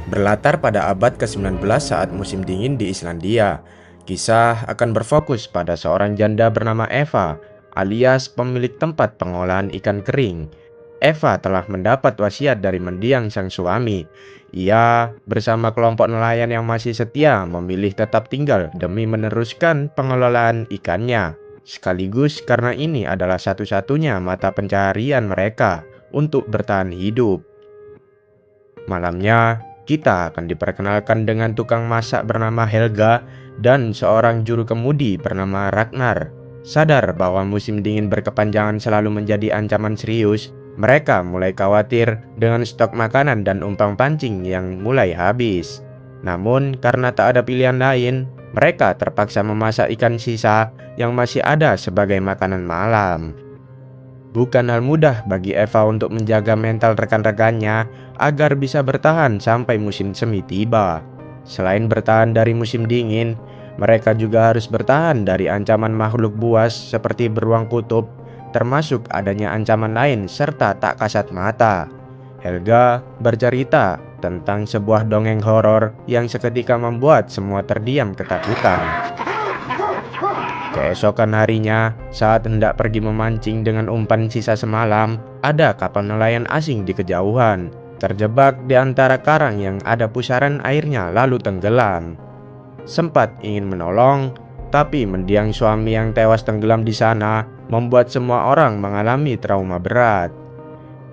Berlatar pada abad ke-19 saat musim dingin di Islandia, kisah akan berfokus pada seorang janda bernama Eva, alias pemilik tempat pengolahan ikan kering. Eva telah mendapat wasiat dari mendiang sang suami. Ia bersama kelompok nelayan yang masih setia memilih tetap tinggal demi meneruskan pengelolaan ikannya. Sekaligus karena ini adalah satu-satunya mata pencaharian mereka untuk bertahan hidup. Malamnya, kita akan diperkenalkan dengan tukang masak bernama Helga dan seorang juru kemudi bernama Ragnar. Sadar bahwa musim dingin berkepanjangan selalu menjadi ancaman serius, mereka mulai khawatir dengan stok makanan dan umpan pancing yang mulai habis. Namun, karena tak ada pilihan lain, mereka terpaksa memasak ikan sisa yang masih ada sebagai makanan malam. Bukan hal mudah bagi Eva untuk menjaga mental rekan-rekannya agar bisa bertahan sampai musim semi tiba. Selain bertahan dari musim dingin, mereka juga harus bertahan dari ancaman makhluk buas seperti beruang kutub, termasuk adanya ancaman lain serta tak kasat mata. Helga bercerita tentang sebuah dongeng horor yang seketika membuat semua terdiam ketakutan. Keesokan harinya, saat hendak pergi memancing dengan umpan sisa semalam, ada kapal nelayan asing di kejauhan, terjebak di antara karang yang ada pusaran airnya lalu tenggelam. Sempat ingin menolong, tapi mendiang suami yang tewas tenggelam di sana membuat semua orang mengalami trauma berat.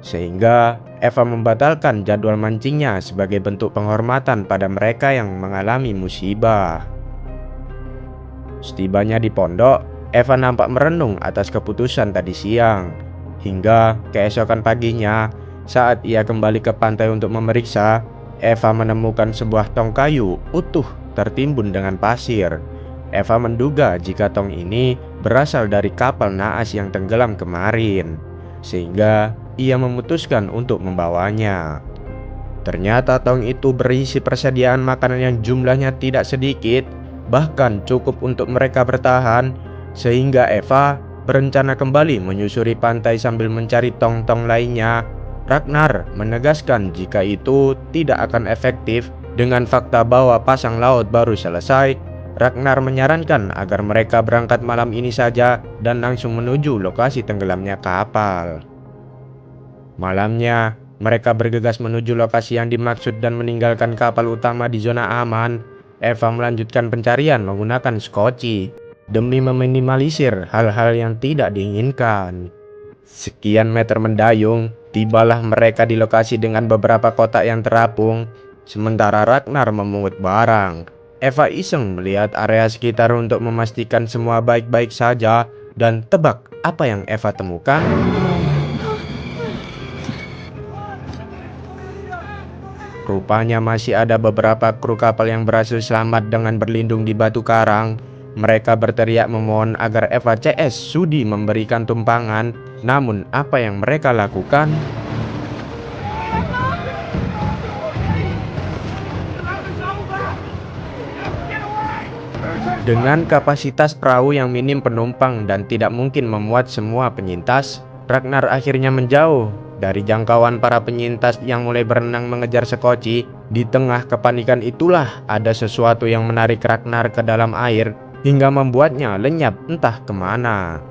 Sehingga Eva membatalkan jadwal mancingnya sebagai bentuk penghormatan pada mereka yang mengalami musibah. Setibanya di pondok, Eva nampak merenung atas keputusan tadi siang. Hingga keesokan paginya, saat ia kembali ke pantai untuk memeriksa, Eva menemukan sebuah tong kayu utuh tertimbun dengan pasir. Eva menduga jika tong ini berasal dari kapal naas yang tenggelam kemarin, sehingga ia memutuskan untuk membawanya. Ternyata tong itu berisi persediaan makanan yang jumlahnya tidak sedikit, bahkan cukup untuk mereka bertahan, sehingga Eva berencana kembali menyusuri pantai sambil mencari tong-tong lainnya. Ragnar menegaskan jika itu tidak akan efektif dengan fakta bahwa pasang laut baru selesai. Ragnar menyarankan agar mereka berangkat malam ini saja dan langsung menuju lokasi tenggelamnya kapal. Malamnya, mereka bergegas menuju lokasi yang dimaksud dan meninggalkan kapal utama di zona aman. Eva melanjutkan pencarian menggunakan skoci demi meminimalisir hal-hal yang tidak diinginkan. Sekian meter mendayung, tibalah mereka di lokasi dengan beberapa kotak yang terapung. Sementara Ragnar memungut barang, Eva iseng melihat area sekitar untuk memastikan semua baik-baik saja. Dan tebak apa yang Eva temukan? Rupanya masih ada beberapa kru kapal yang berhasil selamat dengan berlindung di batu karang. Mereka berteriak memohon agar Eva CS sudi memberikan tumpangan. Namun apa yang mereka lakukan? Dengan kapasitas perahu yang minim penumpang dan tidak mungkin memuat semua penyintas, Ragnar akhirnya menjauh dari jangkauan para penyintas yang mulai berenang mengejar skoci. Di tengah kepanikan itulah ada sesuatu yang menarik Ragnar ke dalam air hingga membuatnya lenyap entah kemana.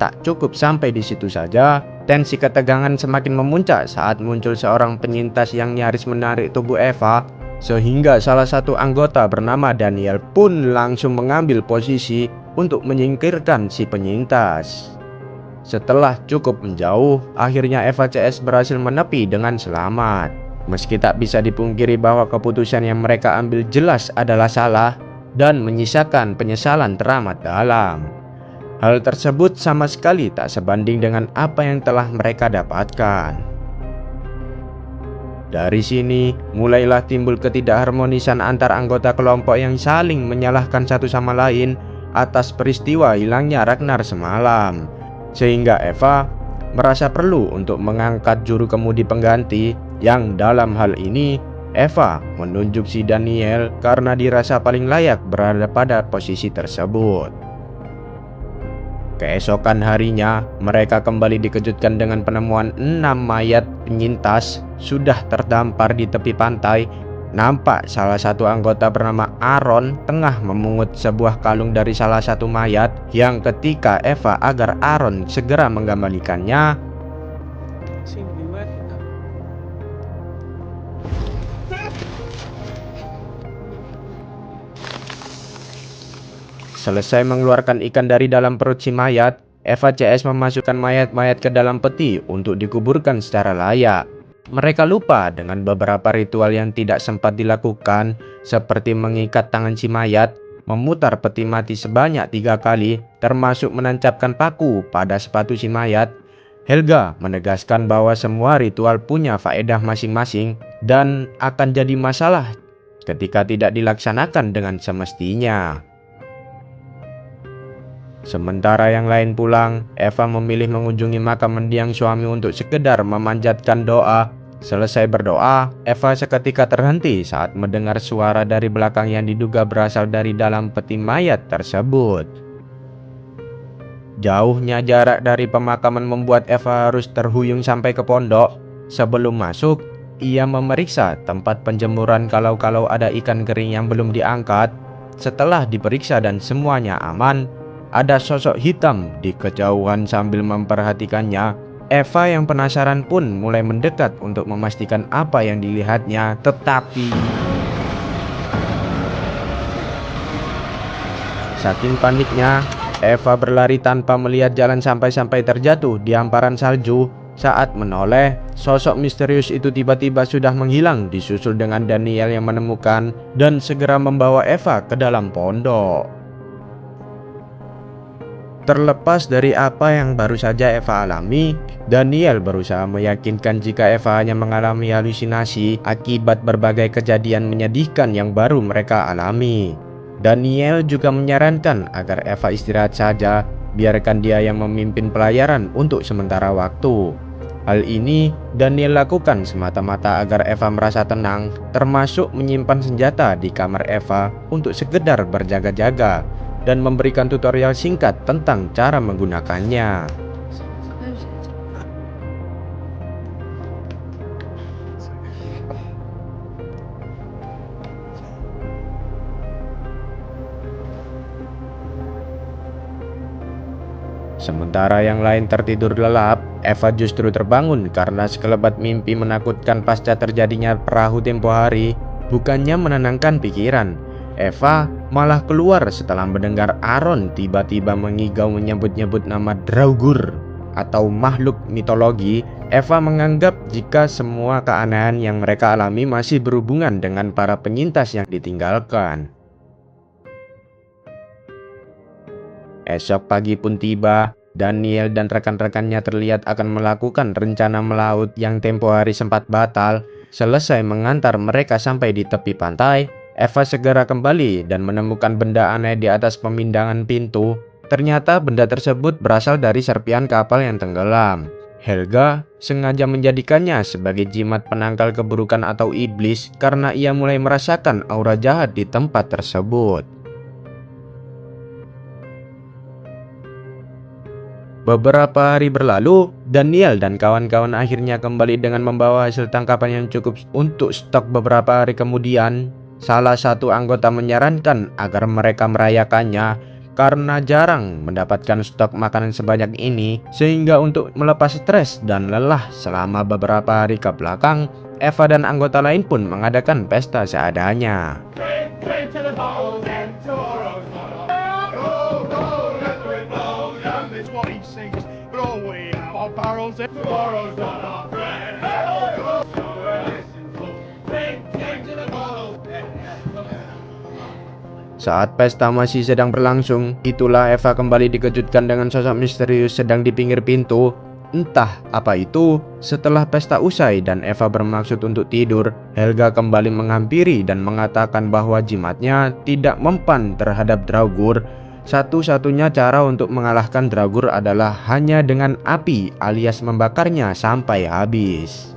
Tak cukup sampai di situ saja, tensi ketegangan semakin memuncak saat muncul seorang penyintas yang nyaris menarik tubuh Eva, sehingga salah satu anggota bernama Daniel pun langsung mengambil posisi untuk menyingkirkan si penyintas. Setelah cukup menjauh, akhirnya Eva CS berhasil menepi dengan selamat. Meski tak bisa dipungkiri bahwa keputusan yang mereka ambil jelas adalah salah dan menyisakan penyesalan teramat dalam. Hal tersebut sama sekali tak sebanding dengan apa yang telah mereka dapatkan. Dari sini, mulailah timbul ketidakharmonisan antar anggota kelompok yang saling menyalahkan satu sama lain atas peristiwa hilangnya Ragnar semalam. Sehingga Eva merasa perlu untuk mengangkat juru kemudi pengganti yang dalam hal ini Eva menunjuk si Daniel karena dirasa paling layak berada pada posisi tersebut. Keesokan harinya, mereka kembali dikejutkan dengan penemuan 6 mayat penyintas sudah terdampar di tepi pantai. Nampak salah satu anggota bernama Aaron tengah memungut sebuah kalung dari salah satu mayat, yang ketika Eva agar Aaron segera mengembalikannya, selesai mengeluarkan ikan dari dalam perut si mayat, Eva CS memasukkan mayat-mayat ke dalam peti untuk dikuburkan secara layak. Mereka lupa dengan beberapa ritual yang tidak sempat dilakukan, seperti mengikat tangan si mayat, memutar peti mati sebanyak 3 kali, termasuk menancapkan paku pada sepatu si mayat. Helga menegaskan bahwa semua ritual punya faedah masing-masing dan akan jadi masalah ketika tidak dilaksanakan dengan semestinya. Sementara yang lain pulang, Eva memilih mengunjungi makam mendiang suami untuk sekedar memanjatkan doa. Selesai berdoa, Eva seketika terhenti saat mendengar suara dari belakang yang diduga berasal dari dalam peti mayat tersebut. Jauhnya jarak dari pemakaman membuat Eva harus terhuyung sampai ke pondok. Sebelum masuk, ia memeriksa tempat penjemuran kalau ada ikan kering yang belum diangkat. Setelah diperiksa dan semuanya aman, ada sosok hitam di kejauhan. Sambil memperhatikannya, Eva yang penasaran pun mulai mendekat untuk memastikan apa yang dilihatnya. Tetapi saking paniknya, Eva berlari tanpa melihat jalan sampai terjatuh di hamparan salju. Saat menoleh, sosok misterius itu tiba-tiba sudah menghilang, disusul dengan Daniel yang menemukan dan segera membawa Eva ke dalam pondok. Terlepas dari apa yang baru saja Eva alami, Daniel berusaha meyakinkan jika Eva hanya mengalami halusinasi akibat berbagai kejadian menyedihkan yang baru mereka alami. Daniel juga menyarankan agar Eva istirahat saja, biarkan dia yang memimpin pelayaran untuk sementara waktu. Hal ini Daniel lakukan semata-mata agar Eva merasa tenang, termasuk menyimpan senjata di kamar Eva untuk sekedar berjaga-jaga dan memberikan tutorial singkat tentang cara menggunakannya. Sementara yang lain tertidur lelap, Eva justru terbangun karena sekelebat mimpi menakutkan pasca terjadinya perahu tempo hari. Bukannya menenangkan pikiran, Eva malah keluar setelah mendengar Aaron tiba-tiba mengigau menyebut-nyebut nama Draugr atau makhluk mitologi. Eva menganggap jika semua keanehan yang mereka alami masih berhubungan dengan para penyintas yang ditinggalkan. Esok pagi pun tiba. Daniel dan rekan-rekannya terlihat akan melakukan rencana melaut yang tempo hari sempat batal. Selesai mengantar mereka sampai di tepi pantai, Eva segera kembali dan menemukan benda aneh di atas pemindangan pintu. Ternyata benda tersebut berasal dari serpian kapal yang tenggelam. Helga sengaja menjadikannya sebagai jimat penangkal keburukan atau iblis karena ia mulai merasakan aura jahat di tempat tersebut. Beberapa hari berlalu, Daniel dan kawan-kawan akhirnya kembali dengan membawa hasil tangkapan yang cukup untuk stok beberapa hari kemudian. Salah satu anggota menyarankan agar mereka merayakannya karena jarang mendapatkan stok makanan sebanyak ini, sehingga untuk melepas stres dan lelah selama beberapa hari ke belakang, Eva dan anggota lain pun mengadakan pesta seadanya. Saat pesta masih sedang berlangsung, itulah Eva kembali dikejutkan dengan sosok misterius sedang di pinggir pintu. Entah apa itu. Setelah pesta usai dan Eva bermaksud untuk tidur, Helga kembali menghampiri dan mengatakan bahwa jimatnya tidak mempan terhadap Draugr. Satu-satunya cara untuk mengalahkan Draugr adalah hanya dengan api alias membakarnya sampai habis.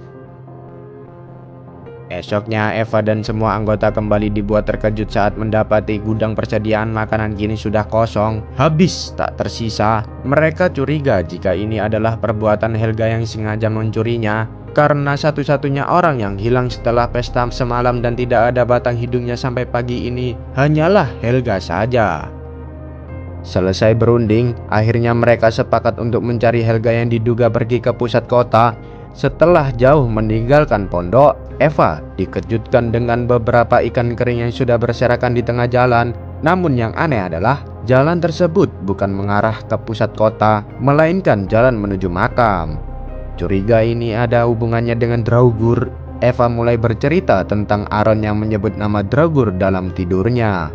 Esoknya, Eva dan semua anggota kembali dibuat terkejut saat mendapati gudang persediaan makanan kini sudah kosong, habis tak tersisa. Mereka curiga jika ini adalah perbuatan Helga yang sengaja mencurinya, karena satu-satunya orang yang hilang setelah pesta semalam dan tidak ada batang hidungnya sampai pagi ini hanyalah Helga saja. Selesai berunding, akhirnya mereka sepakat untuk mencari Helga yang diduga pergi ke pusat kota. Setelah jauh meninggalkan pondok, Eva dikejutkan dengan beberapa ikan kering yang sudah berserakan di tengah jalan. Namun yang aneh adalah jalan tersebut bukan mengarah ke pusat kota, melainkan jalan menuju makam. Curiga ini ada hubungannya dengan Draugur. Eva mulai bercerita tentang Aaron yang menyebut nama Draugur dalam tidurnya.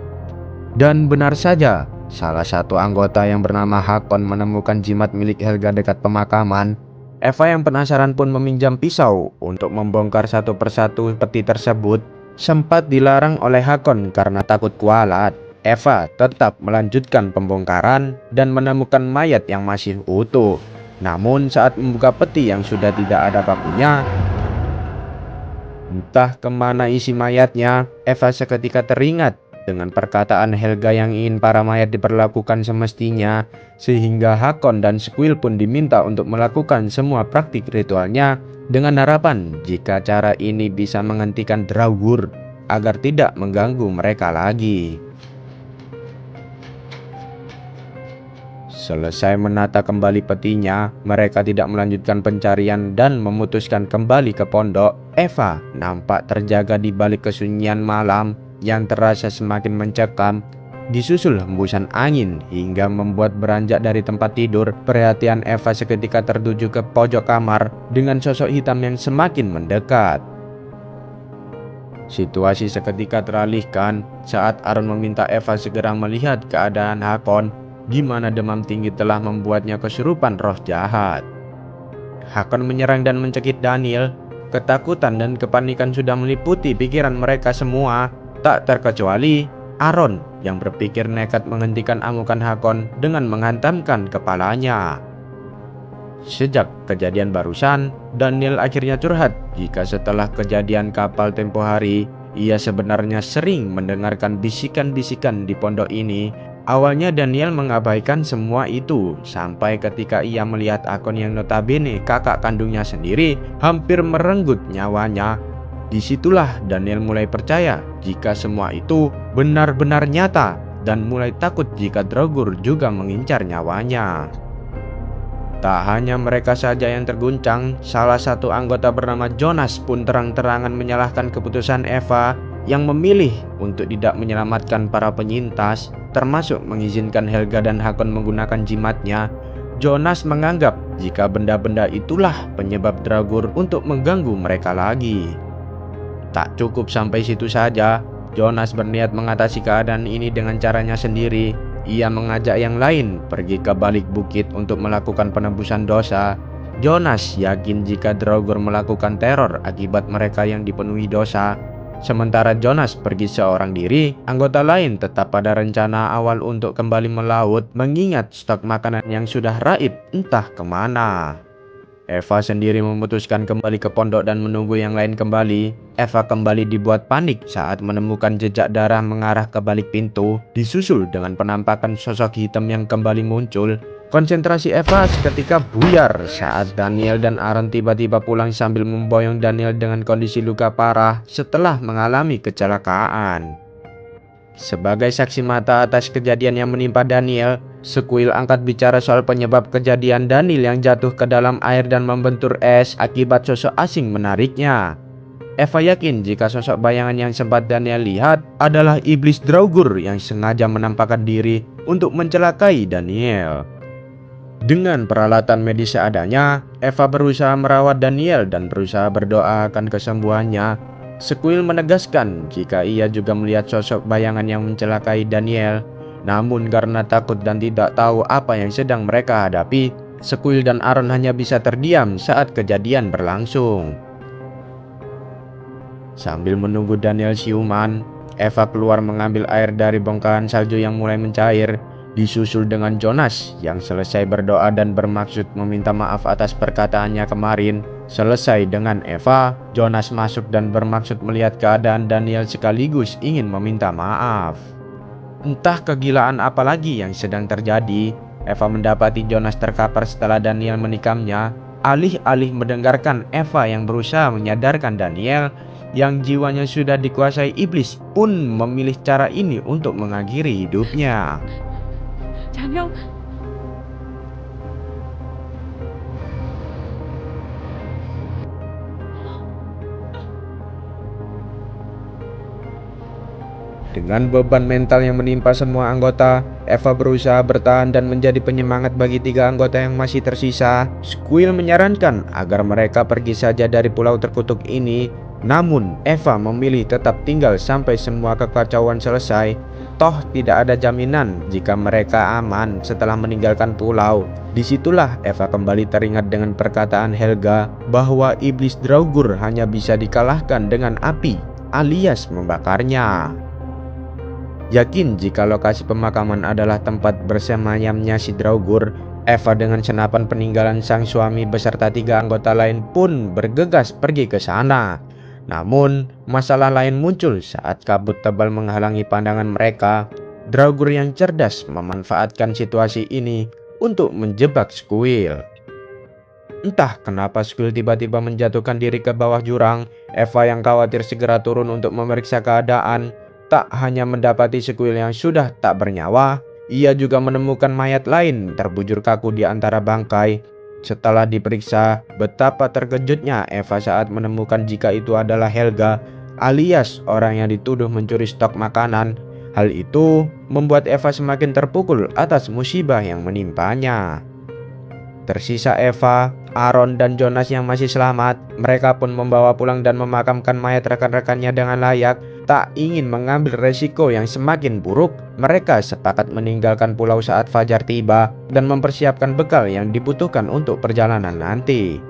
Dan benar saja, salah satu anggota yang bernama Hakon menemukan jimat milik Helga dekat pemakaman. Eva yang penasaran pun meminjam pisau untuk membongkar satu persatu peti tersebut. Sempat dilarang oleh Hakon karena takut kualat, Eva tetap melanjutkan pembongkaran dan menemukan mayat yang masih utuh. Namun saat membuka peti yang sudah tidak ada pakunya, entah kemana isi mayatnya, Eva seketika teringat dengan perkataan Helga yang ingin para mayat diperlakukan semestinya, sehingga Hakon dan Squill pun diminta untuk melakukan semua praktik ritualnya dengan harapan jika cara ini bisa menghentikan Draugur agar tidak mengganggu mereka lagi. Selesai menata kembali petinya, mereka tidak melanjutkan pencarian dan memutuskan kembali ke pondok. Eva nampak terjaga di balik kesunyian malam yang terasa semakin mencekam, disusul hembusan angin hingga membuat beranjak dari tempat tidur. Perhatian Eva seketika tertuju ke pojok kamar dengan sosok hitam yang semakin mendekat. Situasi seketika teralihkan saat Aaron meminta Eva segera melihat keadaan Hakon, di mana demam tinggi telah membuatnya kesurupan roh jahat. Hakon menyerang dan mencekik Daniel. Ketakutan dan kepanikan sudah meliputi pikiran mereka semua, tak terkecuali Aaron yang berpikir nekat menghentikan amukan Hakon dengan menghantamkan kepalanya. Sejak kejadian barusan, Daniel akhirnya curhat jika setelah kejadian kapal tempo hari, ia sebenarnya sering mendengarkan bisikan-bisikan di pondok ini. Awalnya Daniel mengabaikan semua itu sampai ketika ia melihat Hakon yang notabene kakak kandungnya sendiri hampir merenggut nyawanya. Disitulah Daniel mulai percaya jika semua itu benar-benar nyata dan mulai takut jika Draugur juga mengincar nyawanya. Tak hanya mereka saja yang terguncang, salah satu anggota bernama Jonas pun terang-terangan menyalahkan keputusan Eva yang memilih untuk tidak menyelamatkan para penyintas, termasuk mengizinkan Helga dan Hakon menggunakan jimatnya. Jonas menganggap jika benda-benda itulah penyebab Draugur untuk mengganggu mereka lagi. Tak cukup sampai situ saja, Jonas berniat mengatasi keadaan ini dengan caranya sendiri. Ia mengajak yang lain pergi ke balik bukit untuk melakukan penebusan dosa. Jonas yakin jika Draugur melakukan teror akibat mereka yang dipenuhi dosa. Sementara Jonas pergi seorang diri, anggota lain tetap pada rencana awal untuk kembali melaut, mengingat stok makanan yang sudah raib entah kemana. Eva sendiri memutuskan kembali ke pondok dan menunggu yang lain kembali. Eva kembali dibuat panik saat menemukan jejak darah mengarah ke balik pintu, disusul dengan penampakan sosok hitam yang kembali muncul. Konsentrasi Eva seketika buyar saat Daniel dan Aaron tiba-tiba pulang sambil memboyong Daniel dengan kondisi luka parah setelah mengalami kecelakaan. Sebagai saksi mata atas kejadian yang menimpa Daniel, Squill angkat bicara soal penyebab kejadian Daniel yang jatuh ke dalam air dan membentur es akibat sosok asing menariknya. Eva yakin jika sosok bayangan yang sempat Daniel lihat adalah iblis Draugur yang sengaja menampakkan diri untuk mencelakai Daniel. Dengan peralatan medis seadanya, Eva berusaha merawat Daniel dan berusaha berdoa akan kesembuhannya. Squill menegaskan jika ia juga melihat sosok bayangan yang mencelakai Daniel. Namun karena takut dan tidak tahu apa yang sedang mereka hadapi, Squill dan Aaron hanya bisa terdiam saat kejadian berlangsung. Sambil menunggu Daniel siuman, Eva keluar mengambil air dari bongkahan salju yang mulai mencair. disusul dengan Jonas yang selesai berdoa dan bermaksud meminta maaf atas perkataannya kemarin. Selesai dengan Eva, Jonas masuk dan bermaksud melihat keadaan Daniel sekaligus ingin meminta maaf. Entah kegilaan apa lagi yang sedang terjadi, Eva mendapati Jonas terkapar setelah Daniel menikamnya. Alih-alih mendengarkan Eva yang berusaha menyadarkan Daniel yang jiwanya sudah dikuasai iblis, pun memilih cara ini untuk mengakhiri hidupnya. Daniel, Dengan beban mental yang menimpa semua anggota, Eva berusaha bertahan dan menjadi penyemangat bagi 3 anggota yang masih tersisa. Squill menyarankan agar mereka pergi saja dari pulau terkutuk ini. Namun, Eva memilih tetap tinggal sampai semua kekacauan selesai. Toh tidak ada jaminan jika mereka aman setelah meninggalkan pulau. Disitulah Eva kembali teringat dengan perkataan Helga bahwa iblis Draugr hanya bisa dikalahkan dengan api, alias membakarnya. Yakin jika lokasi pemakaman adalah tempat bersemayamnya si Draugr, Eva dengan senapan peninggalan sang suami beserta 3 anggota lain pun bergegas pergi ke sana. Namun, masalah lain muncul saat kabut tebal menghalangi pandangan mereka. Draugr yang cerdas memanfaatkan situasi ini untuk menjebak Squill. Entah kenapa Squill tiba-tiba menjatuhkan diri ke bawah jurang. Eva yang khawatir segera turun untuk memeriksa keadaan. Tak hanya mendapati Squill yang sudah tak bernyawa, ia juga menemukan mayat lain terbujur kaku di antara bangkai. Setelah diperiksa, betapa terkejutnya Eva saat menemukan jika itu adalah Helga, alias orang yang dituduh mencuri stok makanan. Hal itu membuat Eva semakin terpukul atas musibah yang menimpanya. Tersisa Eva, Aaron, dan Jonas yang masih selamat. Mereka pun membawa pulang dan memakamkan mayat rekan-rekannya dengan layak. Tak ingin mengambil resiko yang semakin buruk, mereka sepakat meninggalkan pulau saat fajar tiba dan mempersiapkan bekal yang dibutuhkan untuk perjalanan nanti.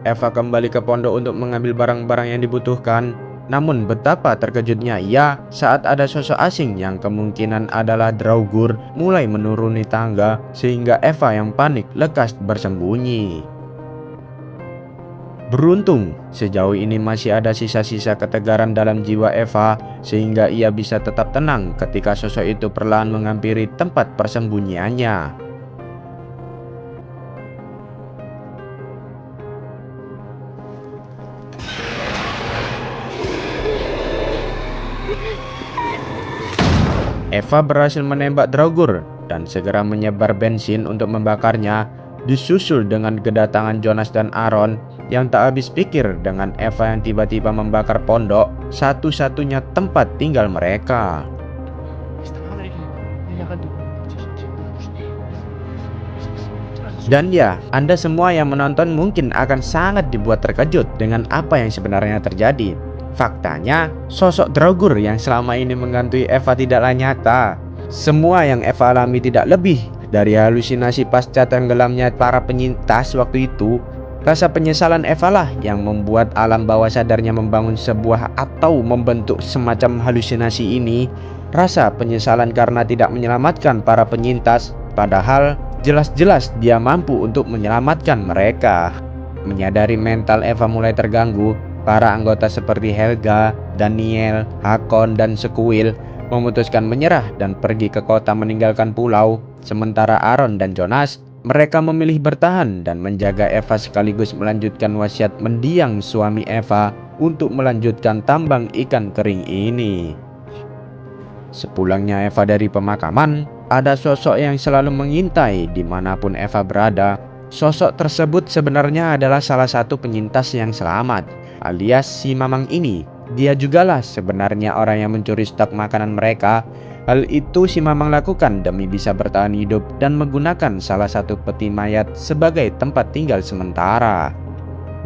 Eva kembali ke pondok untuk mengambil barang-barang yang dibutuhkan. Namun betapa terkejutnya ia saat ada sosok asing yang kemungkinan adalah Draugr mulai menuruni tangga, sehingga Eva yang panik lekas bersembunyi. Beruntung, sejauh ini masih ada sisa-sisa ketegaran dalam jiwa Eva, sehingga ia bisa tetap tenang ketika sosok itu perlahan menghampiri tempat persembunyiannya. Eva berhasil menembak Draugr dan segera menyebar bensin untuk membakarnya, disusul dengan kedatangan Jonas dan Aaron yang tak habis pikir dengan Eva yang tiba-tiba membakar pondok, satu-satunya tempat tinggal mereka. Dan ya, Anda semua yang menonton mungkin akan sangat dibuat terkejut dengan apa yang sebenarnya terjadi. Faktanya, sosok Draugr yang selama ini menghantui Eva tidaklah nyata. Semua yang Eva alami tidak lebih dari halusinasi pasca tenggelamnya para penyintas waktu itu. Rasa penyesalan Eva lah yang membuat alam bawah sadarnya membangun sebuah atau membentuk semacam halusinasi ini. Rasa penyesalan karena tidak menyelamatkan para penyintas, padahal jelas-jelas dia mampu untuk menyelamatkan mereka. Menyadari mental Eva mulai terganggu, para anggota seperti Helga, Daniel, Hakon, dan Squill memutuskan menyerah dan pergi ke kota meninggalkan pulau. Sementara Aaron dan Jonas, mereka memilih bertahan dan menjaga Eva sekaligus melanjutkan wasiat mendiang suami Eva untuk melanjutkan tambang ikan kering ini. Sepulangnya Eva dari pemakaman, ada sosok yang selalu mengintai dimanapun Eva berada. Sosok tersebut sebenarnya adalah salah satu penyintas yang selamat, alias si Mamang ini. Dia jugalah sebenarnya orang yang mencuri stok makanan mereka. Hal itu si Mamang lakukan demi bisa bertahan hidup dan menggunakan salah satu peti mayat sebagai tempat tinggal sementara.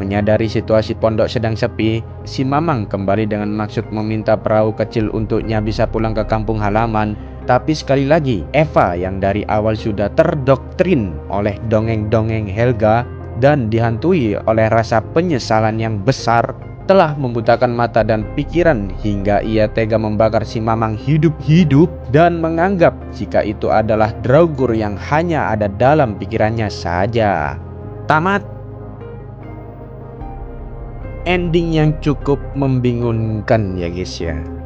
Menyadari situasi pondok sedang sepi, si Mamang kembali dengan maksud meminta perahu kecil untuknya bisa pulang ke kampung halaman. Tapi sekali lagi, Eva yang dari awal sudah terdoktrin oleh dongeng-dongeng Helga dan dihantui oleh rasa penyesalan yang besar, telah membutakan mata dan pikiran hingga ia tega membakar si Mamang hidup-hidup dan menganggap jika itu adalah Draugr yang hanya ada dalam pikirannya saja. Tamat. Ending yang cukup membingungkan ya guys ya.